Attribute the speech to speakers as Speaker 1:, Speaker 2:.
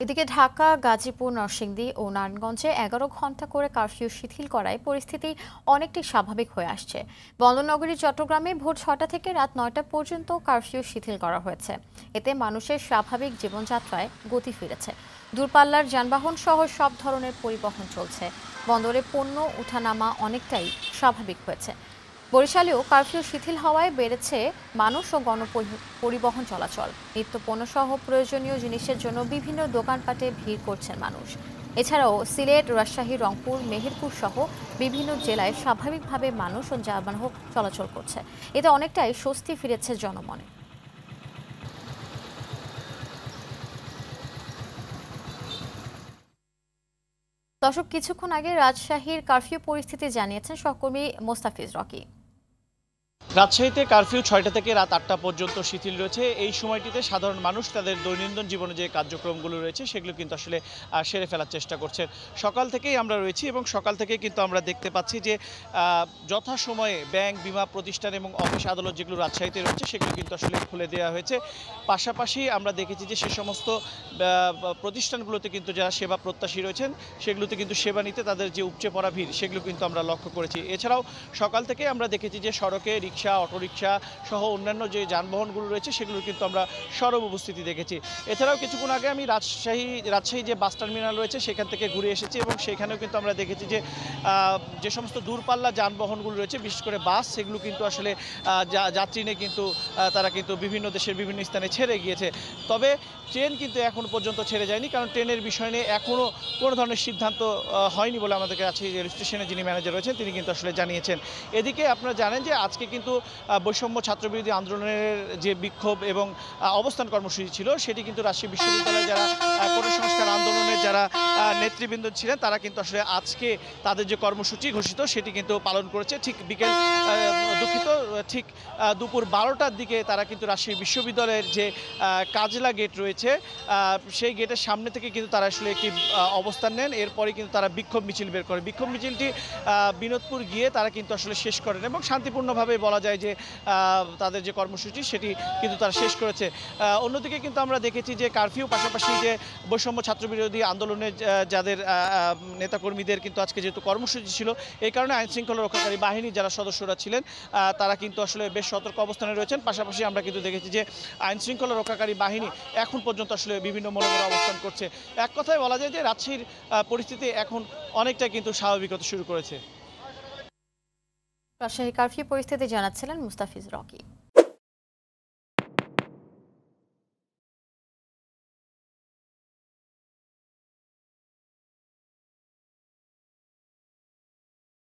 Speaker 1: এদিকে ঢাকা, গাজীপুর, নরসিংদী ও নারায়ণগঞ্জে ১১ ঘণ্টা করে কারফিউ শিথিল করায় পরিস্থিতি অনেকটাই স্বাভাবিক হয়ে আসছে। বন্দরনগরী চট্টগ্রামে ভোর ৬টা থেকে রাত ৯টা পর্যন্ত কারফিউ শিথিল করা হয়েছে। এতে মানুষের স্বাভাবিক জীবনযাত্রায় গতি ফিরেছে। দূরপাল্লার যানবাহন সহ সব ধরনের পরিবহন চলছে। বন্দরে পণ্য ওঠানামা অনেকটাই স্বাভাবিক হয়েছে। বরিশালেও কারফিউ শিথিল হওয়ায় বেড়েছে মানুষ ও গণপরিবহন চলাচল। নিত্যপণ্য সহ প্রয়োজনীয় জিনিসের জন্য বিভিন্ন দোকানপাটে ভিড় করছেন মানুষ। এছাড়াও সিলেট, রাজশাহী, রংপুর, মেহেরপুর সহ বিভিন্ন জেলায় স্বাভাবিকভাবে মানুষ ও যানবাহন চলাচল করছে। এতে অনেকটাই স্বস্তি ফিরেছে জনমনে। দর্শক, কিছুক্ষণ আগে রাজশাহীর কারফিউ পরিস্থিতি জানিয়েছেন সহকর্মী মোস্তাফিজ রকি।
Speaker 2: রাজশাহীতে কারফিউ ৬টা থেকে রাত ৮টা পর্যন্ত শিথিল রয়েছে। এই সময়টিতে সাধারণ মানুষ তাদের দৈনন্দিন জীবনে যে কার্যক্রমগুলো রয়েছে সেগুলো কিন্তু আসলে সেরে ফেলার চেষ্টা করছেন। সকাল থেকেই আমরা রয়েছি এবং সকাল থেকেই কিন্তু আমরা দেখতে পাচ্ছি যে যথাসময়ে ব্যাংক, বিমা প্রতিষ্ঠান এবং অফিস আদালত যেগুলো রাজশাহীতে রয়েছে সেগুলো কিন্তু আসলে খুলে দেওয়া হয়েছে। পাশাপাশি আমরা দেখেছি যে সে সমস্ত প্রতিষ্ঠানগুলোতে কিন্তু যারা সেবা প্রত্যাশী রয়েছেন সেগুলোতে কিন্তু সেবা নিতে তাদের যে উপচে পড়া ভিড় সেগুলো কিন্তু আমরা লক্ষ্য করেছি। এছাড়াও সকাল থেকে আমরা দেখেছি যে সড়কে রিক্সা, অটোরিকশা সহ অন্যান্য যে যানবাহনগুলো রয়েছে সেগুলো কিন্তু আমরা সরব উপস্থিতি দেখেছি। এছাড়াও কিছুক্ষণ আগে আমি রাজশাহী যে বাস টার্মিনাল রয়েছে সেখান থেকে ঘুরে এসেছি এবং সেখানেও কিন্তু আমরা দেখেছি যে যে সমস্ত দূরপাল্লা যানবাহনগুলো রয়েছে বিশেষ করে বাস সেগুলো কিন্তু আসলে যাত্রী নিয়ে কিন্তু তারা কিন্তু বিভিন্ন দেশের বিভিন্ন স্থানে ছেড়ে গিয়েছে। তবে ট্রেন কিন্তু এখনো পর্যন্ত ছেড়ে যায়নি, কারণ ট্রেনের বিষয় নিয়ে এখনও কোনো ধরনের সিদ্ধান্ত হয়নি বলে আমাদেরকে রাজশাহী রেল স্টেশনে যিনি ম্যানেজার রয়েছেন তিনি কিন্তু আসলে জানিয়েছেন। এদিকে আপনারা জানেন যে আজকে কিন্তু বৈষম্য ছাত্রবিরোধী আন্দোলনের যে বিক্ষোভ এবং অবস্থান কর্মসূচি ছিল সেটি কিন্তু রাজশাহী বিশ্ববিদ্যালয়ের যারা কোটা সংস্কার আন্দোলনের যারা নেতৃবৃন্দ ছিলেন তারা কিন্তু আসলে আজকে তাদের যে কর্মসূচি ঘোষিত সেটি কিন্তু পালন করেছে। ঠিক ঠিক দুপুর 12টার দিকে তারা কিন্তু রাজশাহী বিশ্ববিদ্যালয়ের যে কাজলা গেট রয়েছে সেই গেটের সামনে থেকে কিন্তু তারা আসলে একটি অবস্থান নেন। এরপরে কিন্তু তারা বিক্ষোভ মিছিল বের করে। বিক্ষোভ মিছিলটি বিনোদপুর গিয়ে তারা কিন্তু আসলে শেষ করেন এবং শান্তিপূর্ণভাবে বলা যায় যে তাদের যে কর্মসূচি সেটি কিন্তু তারা শেষ করেছে। অন্যদিকে কিন্তু আমরা দেখেছি যে কারফিউ পাশাপাশি যে বৈষম্য ছাত্রবিরোধী আন্দোলনের যাদের নেতাকর্মীদের কিন্তু আজকে যেহেতু কর্মসূচি ছিল এই কারণে আইনশৃঙ্খলা রক্ষাকারী বাহিনীর যারা সদস্যরা ছিলেন তারা কিন্তু আসলে বেশ সতর্ক অবস্থানে রয়েছেন। পাশাপাশি আমরা কিন্তু দেখেছি যে আইনশৃঙ্খলা রক্ষাকারী বাহিনী এখন পর্যন্ত আসলে বিভিন্ন মোড়ে অবস্থান করছে। এক কথায় বলা যায় যে রাজশাহীর পরিস্থিতি এখন অনেকটা কিন্তু স্বাভাবিক হতে শুরু করেছে।
Speaker 1: রাজশাহী কারফিউ পরিস্থিতি জানাচ্ছিলেন মুস্তাফিজ রকি।